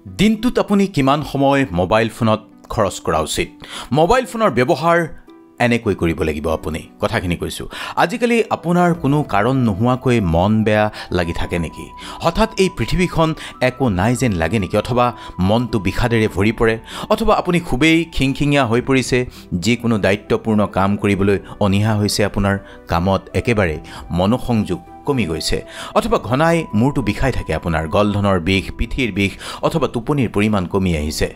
দিনটোত আপুনি কিমান সময় মোবাইল ফোনত খৰচ কৰা উচিত মোবাইল ফোনৰ ব্যৱহাৰ এনেকৈ কৰিব লাগিব আপুনি কথাখিনি কৈছো আজিকালি আপোনাৰ কোনো কাৰণ নোহোৱাকৈ মন বেয়া লাগি থাকে নেকি হঠাৎ এই পৃথিৱীখন একো নাই যেন লাগে নেকি অথবা মনটো বিষাদেৰে ভৰি পৰে অথবা আপুনি খুবেই খিংখিঙিয়া হৈ পৰিছে যিকোনো দায়িত্বপূৰ্ণ কাম কৰিবলৈ অনিহা হৈছে আপোনাৰ কামত একেবাৰে মনোসংযোগ কমি গৈছে অথবা ঘনাই মূৰটো বিষাই থাকে আপোনাৰ গলধনৰ বিষ পিঠিৰ বিষ অথবা টোপনিৰ পৰিমাণ কমি আহিছে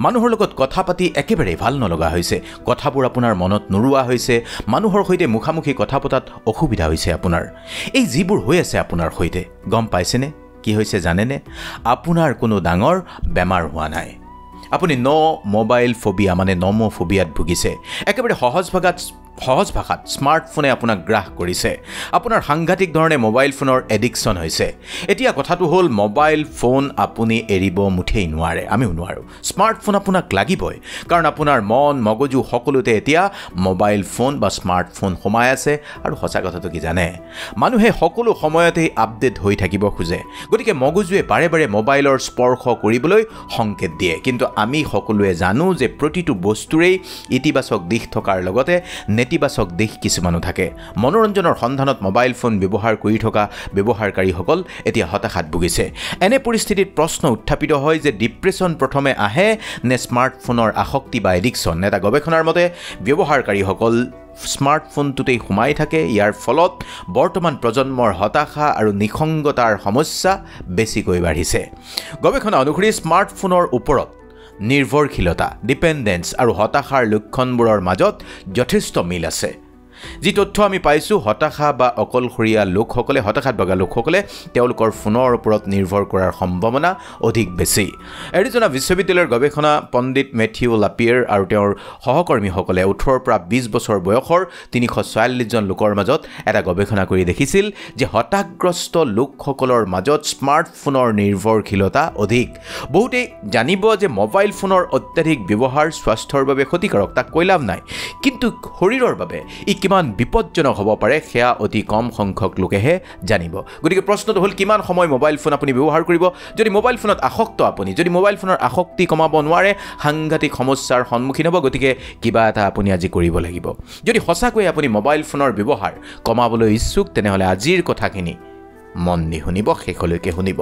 মানুহৰ লগত কথা পাতি একেবাৰে ভাল নলগা হৈছে কথাবোৰ আপোনাৰ মনত নুৰুৱা হৈছে মানুহৰ সৈতে মুখামুখি কথা পতাত অসুবিধা হৈছে আপোনাৰ এই যিবোৰ হৈ আছে আপোনাৰ সৈতে গম পাইছেনে কি হৈছে জানেনে আপোনাৰ কোনো ডাঙৰ বেমাৰ হোৱা নাই আপুনি মোবাইল ফোবিয়া মানে নমোফোবিয়াত ভুগিছে একেবাৰে সহজ ভাষাত স্মাৰ্টফোনে আপোনাক গ্ৰাস কৰিছে আপোনাৰ সাংঘাতিক ধৰণে মোবাইল ফোনৰ এডিকশ্যন হৈছে এতিয়া কথাটো হ'ল মোবাইল ফোন আপুনি এৰিব মুঠেই নোৱাৰে আমিও নোৱাৰো স্মাৰ্টফোন আপোনাক লাগিবই কাৰণ আপোনাৰ মন মগজু সকলোতে এতিয়া মোবাইল ফোন বা স্মাৰ্টফোন সোমাই আছে আৰু সঁচা কথাটো কি জানে মানুহে সকলো সময়তে আপডেট হৈ থাকিব খোজে গতিকে মগজুৱে বাৰে বাৰে মোবাইলৰ স্পৰ্শ কৰিবলৈ সংকেত দিয়ে কিন্তু আমি সকলোৱে জানো যে প্ৰতিটো বস্তুৰেই ইতিবাচক দিশ থকাৰ লগতে নেতিবাচক দিশ কিছুমানো থাকে মনোৰঞ্জনৰ সন্ধানত মোবাইল ফোন ব্যৱহাৰ কৰি থকা ব্যৱহাৰকাৰীসকল এতিয়া হতাশাত ভুগিছে এনে পৰিস্থিতিত প্ৰশ্ন উত্থাপিত হয় যে ডিপ্ৰেছন প্ৰথমে আহে নে স্মাৰ্টফোনৰ আসক্তি বা এডিকশ্যন এটা গৱেষণাৰ মতে ব্যৱহাৰকাৰীসকল স্মাৰ্টফোনটোতেই সোমাই থাকে ইয়াৰ ফলত বৰ্তমান প্ৰজন্মৰ হতাশা আৰু নিসংগতাৰ সমস্যা বেছিকৈ বাঢ়িছে গৱেষণা অনুসৰি স্মাৰ্টফোনৰ ওপৰত নিৰ্ভৰশীলতা ডিপেন্ডেন্স আৰু হতাশাৰ লক্ষণবোৰৰ মাজত যথেষ্ট মিল আছে যি তথ্য আমি পাইছো হতাশা বা অকলশৰীয়া লোকসকলে হতাশাত ভগা লোকসকলে তেওঁলোকৰ ফোনৰ ওপৰত নিৰ্ভৰ কৰাৰ সম্ভাৱনা অধিক বেছি এৰিজোনা বিশ্ববিদ্যালয়ৰ গৱেষণা পণ্ডিত মেথিউ লাপিয়েৰ আৰু তেওঁৰ সহকৰ্মীসকলে 18 পৰা 20 বছৰ বয়সৰ 344 জন লোকৰ মাজত এটা গৱেষণা কৰি দেখিছিল যে হতাশগ্ৰস্ত লোকসকলৰ মাজত স্মাৰ্টফোনৰ নিৰ্ভৰশীলতা অধিক বহুতেই জানিব যে মোবাইল ফোনৰ অত্যাধিক ব্যৱহাৰ স্বাস্থ্যৰ বাবে ক্ষতিকাৰক তাক কৈ লাভ নাই কিন্তু শৰীৰৰ বাবে ই কিমান বিপজ্জনক হ'ব পাৰে সেয়া অতি কম সংখ্যক লোকেহে জানিব গতিকে প্ৰশ্নটো হ'ল কিমান সময় মোবাইল ফোন আপুনি ব্যৱহাৰ কৰিব যদি মোবাইল ফোনত আসক্ত আপুনি যদি মোবাইল ফোনৰ আসক্তি কমাব নোৱাৰে সাংঘাতিক সমস্যাৰ সন্মুখীন হ'ব গতিকে কিবা এটা আপুনি আজি কৰিব লাগিব যদি সঁচাকৈ আপুনি মোবাইল ফোনৰ ব্যৱহাৰ কমাবলৈ ইচ্ছুক তেনেহ'লে আজিৰ কথাখিনি মন দি শুনিব শেষলৈকে শুনিব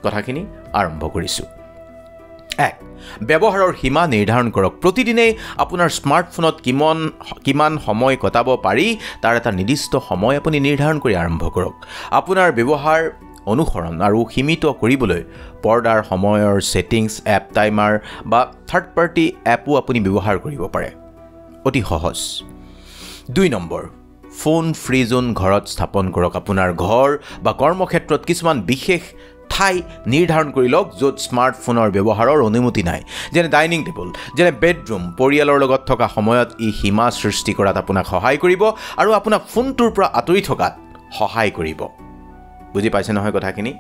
কথাখিনি আৰম্ভ কৰিছোঁ এক ব্যৱহাৰৰ সীমা নিৰ্ধাৰণ কৰক প্ৰতিদিনে আপোনাৰ স্মাৰ্টফোনত কিমান সময় কটাব পাৰি তাৰ এটা নিৰ্দিষ্ট সময় আপুনি নিৰ্ধাৰণ কৰি আৰম্ভ কৰক আপোনাৰ ব্যৱহাৰ অনুসৰণ আৰু সীমিত কৰিবলৈ পৰ্দাৰ সময়ৰ সেটিংছ এপ টাইমাৰ বা থাৰ্ড পাৰ্টি এপো আপুনি ব্যৱহাৰ কৰিব পাৰে অতি সহজ 2 নম্বৰ ফোন ফ্ৰী জোন ঘৰত স্থাপন কৰক আপোনাৰ ঘৰ বা কৰ্মক্ষেত্ৰত কিছুমান বিশেষ ঠাই নিৰ্ধাৰণ কৰি লওক য'ত স্মাৰ্টফোনৰ ব্যৱহাৰৰ অনুমতি নাই যেনে ডাইনিং টেবুল যেনে বেডৰুম পৰিয়ালৰ লগত থকা সময়ত ই সীমা সৃষ্টি কৰাত আপোনাক সহায় কৰিব আৰু আপোনাক ফোনটোৰ পৰা আঁতৰি থকাত সহায় কৰিব বুজি পাইছে নহয় কথাখিনি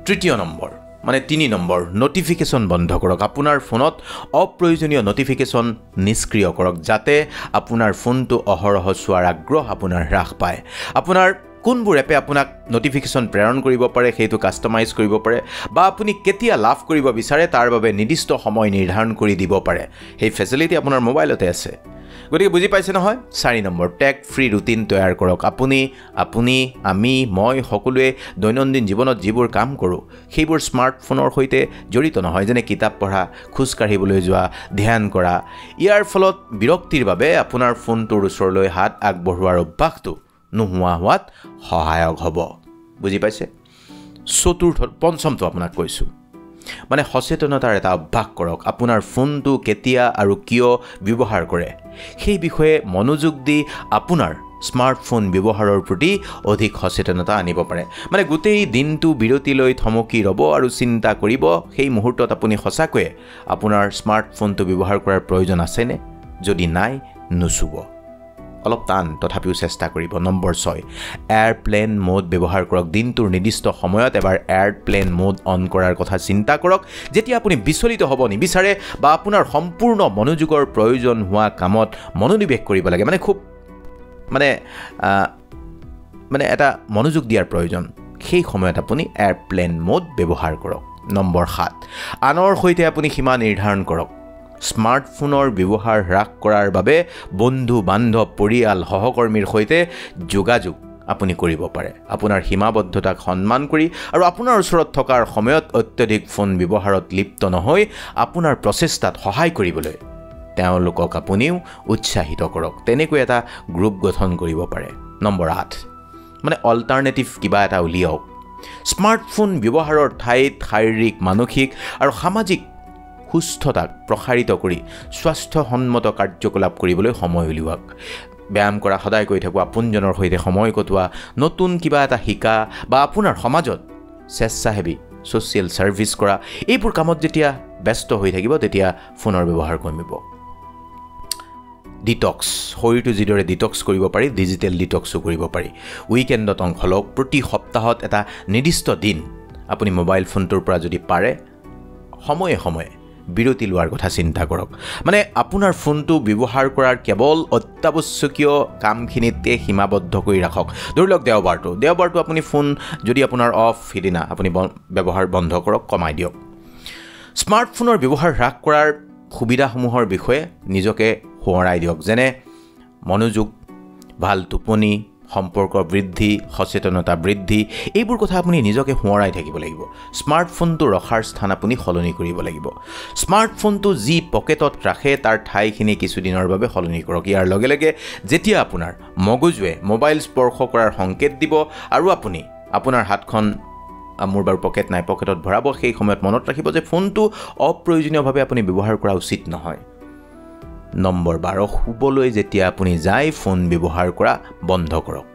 3 নম্বৰ মানে 3 নম্বৰ নটিফিকেশ্যন বন্ধ কৰক আপোনাৰ ফোনত অপ্ৰয়োজনীয় নটিফিকেশ্যন নিষ্ক্ৰিয় কৰক যাতে আপোনাৰ ফোনটো অহৰহ চোৱাৰ আগ্ৰহ আপোনাৰ হ্ৰাস পায় আপোনাৰ কোনবোৰ এপে আপোনাক নটিফিকেশ্যন প্ৰেৰণ কৰিব পাৰে সেইটো কাষ্টমাইজ কৰিব পাৰে বা আপুনি কেতিয়া লাভ কৰিব বিচাৰে তাৰ বাবে নিৰ্দিষ্ট সময় নিৰ্ধাৰণ কৰি দিব পাৰে সেই ফেচিলিটি আপোনাৰ মোবাইলতে আছে গতিকে বুজি পাইছে নহয় 4 নম্বৰ টেক ফ্ৰী ৰুটিন তৈয়াৰ কৰক আপুনি আমি মই সকলোৱে দৈনন্দিন জীৱনত যিবোৰ কাম কৰোঁ সেইবোৰ স্মাৰ্টফোনৰ সৈতে জড়িত নহয় যেনে কিতাপ পঢ়া খোজ কাঢ়িবলৈ যোৱা ধ্যান কৰা ইয়াৰ ফলত বিৰক্তিৰ বাবে আপোনাৰ ফোনটোৰ ওচৰলৈ হাত আগবঢ়োৱাৰ অভ্যাসটো নোহোৱা হোৱাত সহায়ক হ'ব বুজি পাইছে পঞ্চমটো আপোনাক কৈছোঁ মানে সচেতনতাৰ এটা অভ্যাস কৰক আপোনাৰ ফোনটো কেতিয়া আৰু কিয় ব্যৱহাৰ কৰে সেই বিষয়ে মনোযোগ দি আপোনাৰ স্মাৰ্টফোন ব্যৱহাৰৰ প্ৰতি অধিক সচেতনতা আনিব পাৰে মানে গোটেই দিনটো বিৰতি লৈ থমকি ৰ'ব আৰু চিন্তা কৰিব সেই মুহূৰ্তত আপুনি সঁচাকৈয়ে আপোনাৰ স্মাৰ্টফোনটো ব্যৱহাৰ কৰাৰ প্ৰয়োজন আছেনে যদি নাই নুচুব অলপ টান তথাপিও চেষ্টা কৰিব নম্বৰ 6 এয়াৰপ্লেন মোড ব্যৱহাৰ কৰক দিনটোৰ নিৰ্দিষ্ট সময়ত এবাৰ এয়াৰপ্লেন মোড অন কৰাৰ কথা চিন্তা কৰক যেতিয়া আপুনি বিচলিত হ'ব নিবিচাৰে বা আপোনাৰ সম্পূৰ্ণ মনোযোগৰ প্ৰয়োজন হোৱা কামত মনোনিৱেশ কৰিব লাগে মানে খুব মানে এটা মনোযোগ দিয়াৰ প্ৰয়োজন সেই সময়ত আপুনি এয়াৰপ্লেন মোড ব্যৱহাৰ কৰক নম্বৰ 7 আনৰ সৈতে আপুনি সীমা নিৰ্ধাৰণ কৰক স্মাৰ্টফোনৰ ব্যৱহাৰ হ্ৰাস কৰাৰ বাবে বন্ধু বান্ধৱ পৰিয়াল সহকৰ্মীৰ সৈতে যোগাযোগ আপুনি কৰিব পাৰে আপোনাৰ সীমাবদ্ধতাক সন্মান কৰি আৰু আপোনাৰ ওচৰত থকাৰ সময়ত অত্যধিক ফোন ব্যৱহাৰত লিপ্ত নহয় আপোনাৰ প্ৰচেষ্টাত সহায় কৰিবলৈ তেওঁলোকক আপুনিও উৎসাহিত কৰক তেনেকৈ এটা গ্ৰুপ গঠন কৰিব পাৰে নম্বৰ 8 মানে অল্টাৰনেটিভ কিবা এটা উলিয়াওক স্মাৰ্টফোন ব্যৱহাৰৰ ঠাইত শাৰীৰিক মানসিক আৰু সামাজিক সুস্থতাক প্ৰসাৰিত কৰি স্বাস্থ্যসন্মত কাৰ্যকলাপ কৰিবলৈ সময় উলিয়াওক ব্যায়াম কৰা সদায় কৈ থাকোঁ আপোনজনৰ সৈতে সময় কটোৱা নতুন কিবা এটা শিকা বা আপোনাৰ সমাজত স্বেচ্ছাসেৱী ছ'চিয়েল ছাৰ্ভিচ কৰা এইবোৰ কামত যেতিয়া ব্যস্ত হৈ থাকিব তেতিয়া ফোনৰ ব্যৱহাৰ কমিব ডিটক্স শৰীৰটো যিদৰে ডিটক্স কৰিব পাৰি ডিজিটেল ডিটক্সো কৰিব পাৰি উইকেণ্ডত অংশ লওক প্ৰতি সপ্তাহত এটা নিৰ্দিষ্ট দিন আপুনি মোবাইল ফোনটোৰ পৰা যদি পাৰে সময়ে সময়ে বিৰতি লোৱাৰ কথা চিন্তা কৰক মানে আপোনাৰ ফোনটো ব্যৱহাৰ কৰাৰ কেৱল অত্যাৱশ্যকীয় কামখিনিতে সীমাবদ্ধ কৰি ৰাখক ধৰি লওক দেওবাৰটো আপুনি ফোন যদি আপোনাৰ অফ সিদিনা আপুনি ব্যৱহাৰ বন্ধ কৰক কমাই দিয়ক স্মাৰ্টফোনৰ ব্যৱহাৰ হ্ৰাস কৰাৰ সুবিধাসমূহৰ বিষয়ে নিজকে সোঁৱৰাই দিয়ক যেনে মনোযোগ ভাল টোপনি সম্পৰ্ক বৃদ্ধি সচেতনতা বৃদ্ধি এইবোৰ কথা আপুনি নিজকে সোঁৱৰাই থাকিব লাগিব স্মাৰ্টফোনটো ৰখাৰ স্থান আপুনি সলনি কৰিব লাগিব স্মাৰ্টফোনটো যি পকেটত ৰাখে তাৰ ঠাইখিনি কিছুদিনৰ বাবে সলনি কৰক ইয়াৰ লগে লগে যেতিয়া আপোনাৰ মগজুৱে মোবাইল স্পৰ্শ কৰাৰ সংকেত দিব আৰু আপুনি আপোনাৰ হাতখন মোৰ বাৰু পকেট নাই পকেটত ভৰাব সেই সময়ত মনত ৰাখিব যে ফোনটো অপ্ৰয়োজনীয়ভাৱে আপুনি ব্যৱহাৰ কৰা উচিত নহয় নম্বৰ 12 শুবলৈ যেতিয়া আপুনি যায় ফোন ব্যৱহাৰ কৰা বন্ধ কৰক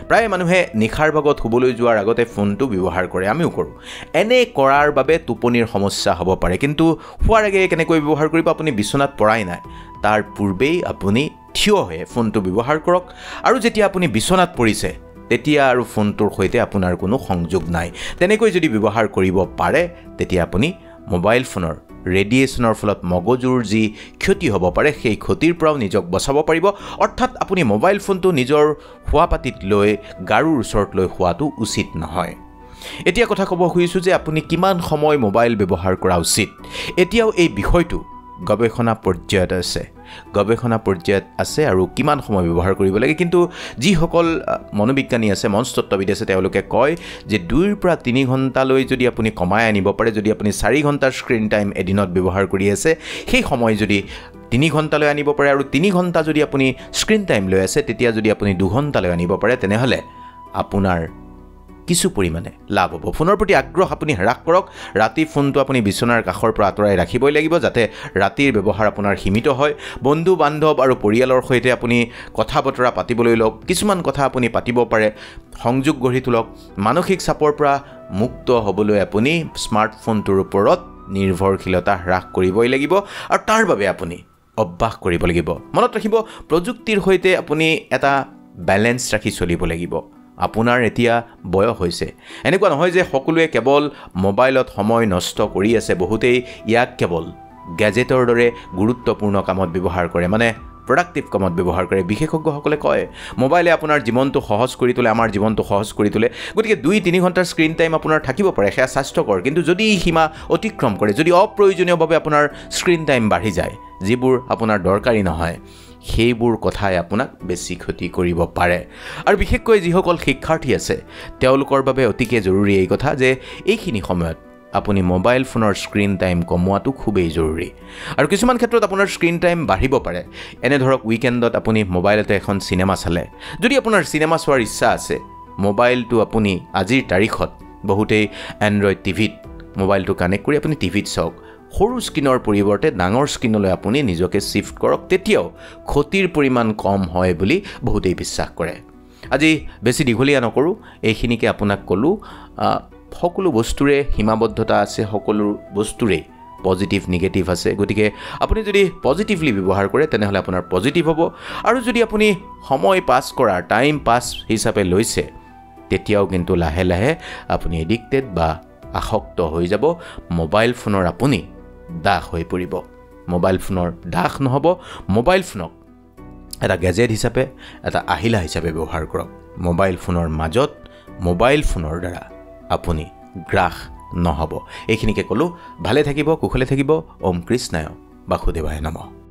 প্ৰায় মানুহে নিশাৰ ভাগত শুবলৈ যোৱাৰ আগতে ফোনটো ব্যৱহাৰ কৰে আমিও কৰোঁ এনে কৰাৰ বাবে টোপনিৰ সমস্যা হ'ব পাৰে কিন্তু শুৱাৰ আগে কেনেকৈ ব্যৱহাৰ কৰিব আপুনি বিচনাত পৰাই নাই তাৰ পূৰ্বেই আপুনি থিয় হৈ ফোনটো ব্যৱহাৰ কৰক আৰু যেতিয়া আপুনি বিচনাত পৰিছে তেতিয়া আৰু ফোনটোৰ সৈতে আপোনাৰ কোনো সংযোগ নাই তেনেকৈ যদি ব্যৱহাৰ কৰিব পাৰে তেতিয়া আপুনি মোবাইল ফোনৰ ৰেডিয়েশ্যনৰ ফলত মগজুৰ যি ক্ষতি হ'ব পাৰে সেই ক্ষতিৰ পৰাও নিজক বচাব পাৰিব অৰ্থাৎ আপুনি মোবাইল ফোনটো নিজৰ শুৱাপাটিত লৈ গাৰুৰ ওচৰত লৈ শুৱাটো উচিত নহয় এতিয়া কথা ক'ব খুজিছোঁ যে আপুনি কিমান সময় মোবাইল ব্যৱহাৰ কৰা উচিত এতিয়াও এই বিষয়টো গৱেষণা পৰ্যায়ত আছে আৰু কিমান সময় ব্যৱহাৰ কৰিব লাগে কিন্তু যিসকল মনোবিজ্ঞানী আছে মনস্তত্ত্ববিদ আছে তেওঁলোকে কয় যে 2 পৰা 3 ঘণ্টালৈ যদি আপুনি কমাই আনিব পাৰে যদি আপুনি 4 ঘণ্টাৰ স্ক্ৰীন টাইম এদিনত ব্যৱহাৰ কৰি আছে সেই সময় যদি 3 ঘণ্টালৈ আনিব পাৰে আৰু 3 ঘণ্টা যদি আপুনি স্ক্ৰীন টাইম লৈ আছে তেতিয়া যদি আপুনি 2 ঘণ্টালৈ আনিব পাৰে তেনেহ'লে আপোনাৰ কিছু পৰিমাণে লাভ হ'ব ফোনৰ প্ৰতি আগ্ৰহ আপুনি হ্ৰাস কৰক ৰাতি ফোনটো আপুনি বিচনাৰ কাষৰ পৰা আঁতৰাই ৰাখিবই লাগিব যাতে ৰাতিৰ ব্যৱহাৰ আপোনাৰ সীমিত হয় বন্ধু বান্ধৱ আৰু পৰিয়ালৰ সৈতে আপুনি কথা বতৰা পাতিবলৈ লওক কিছুমান কথা আপুনি পাতিব পাৰে সংযোগ গঢ়ি তোলক মানসিক চাপৰ পৰা মুক্ত হ'বলৈ আপুনি স্মাৰ্টফোনটোৰ ওপৰত নিৰ্ভৰশীলতা হ্ৰাস কৰিবই লাগিব আৰু তাৰ বাবে আপুনি অভ্যাস কৰিব লাগিব মনত ৰাখিব প্ৰযুক্তিৰ সৈতে আপুনি এটা বেলেন্স ৰাখি চলিব লাগিব আপোনাৰ এতিয়া বয়স হৈছে এনেকুৱা নহয় যে সকলোৱে কেৱল মোবাইলত সময় নষ্ট কৰি আছে বহুতেই ইয়াক কেৱল গেজেটৰ দৰে গুৰুত্বপূৰ্ণ কামত ব্যৱহাৰ কৰে মানে প্ৰডাক্টিভ কামত ব্যৱহাৰ কৰে বিশেষজ্ঞসকলে কয় মোবাইলে আপোনাৰ জীৱনটো সহজ কৰি তোলে আমাৰ জীৱনটো সহজ কৰি তোলে গতিকে 2-3 ঘণ্টাৰ স্ক্ৰীন টাইম আপোনাৰ থাকিব পাৰে সেয়া স্বাস্থ্যকৰ কিন্তু যদি এই সীমা অতিক্ৰম কৰে যদি অপ্ৰয়োজনীয়ভাৱে আপোনাৰ স্ক্ৰীন টাইম বাঢ়ি যায় যিবোৰ আপোনাৰ দৰকাৰী নহয় সেইবোৰ কথাই আপোনাক বেছি ক্ষতি কৰিব পাৰে আৰু বিশেষকৈ যিসকল শিক্ষাৰ্থী আছে তেওঁলোকৰ বাবে অতিকে জৰুৰী এই কথা যে এইখিনি সময়ত আপুনি মোবাইল ফোনৰ স্ক্ৰীন টাইম কমোৱাটো খুবেই জৰুৰী আৰু কিছুমান ক্ষেত্ৰত আপোনাৰ স্ক্ৰীন টাইম বাঢ়িব পাৰে এনে ধৰক উইকেণ্ডত আপুনি মোবাইলতে এখন চিনেমা চালে যদি আপোনাৰ চিনেমা চোৱাৰ ইচ্ছা আছে মোবাইলটো আপুনি আজিৰ তাৰিখত বহুতেই এণ্ড্ৰইড টিভিত মোবাইলটো কানেক্ট কৰি আপুনি টিভিত চাওক সৰু স্ক্ৰীনৰ পৰিৱৰ্তে ডাঙৰ স্ক্ৰীনলৈ আপুনি নিজকে শিফট কৰক তেতিয়াও ক্ষতিৰ পৰিমাণ কম হয় বুলি বহুতেই বিশ্বাস কৰে আজি বেছি দীঘলীয়া নকৰোঁ এইখিনিকে আপোনাক ক'লোঁ সকলো বস্তুৰে সীমাবদ্ধতা আছে সকলো বস্তুৰে পজিটিভ নিগেটিভ আছে গতিকে আপুনি যদি পজিটিভলি ব্যৱহাৰ কৰে তেনেহ'লে আপোনাৰ পজিটিভ হ'ব আৰু যদি আপুনি সময় পাছ কৰা টাইম পাছ হিচাপে লৈছে তেতিয়াও কিন্তু লাহে লাহে আপুনি এডিক্টেড বা আসক্ত হৈ যাব মোবাইল ফোনৰ আপুনি দাস হৈ পৰিব মোবাইল ফোনৰ দাস নহ'ব মোবাইল ফোনক এটা গেজেট হিচাপে এটা আহিলা হিচাপে ব্যৱহাৰ কৰক মোবাইল ফোনৰ মাজত মোবাইল ফোনৰ দ্বাৰা আপুনি গ্ৰাস নহ'ব। এইখিনিকে ক'লোঁ। ভালে থাকিব, কুশলে থাকিব। ওম কৃষ্ণায় বাসুদেৱায় নমঃ।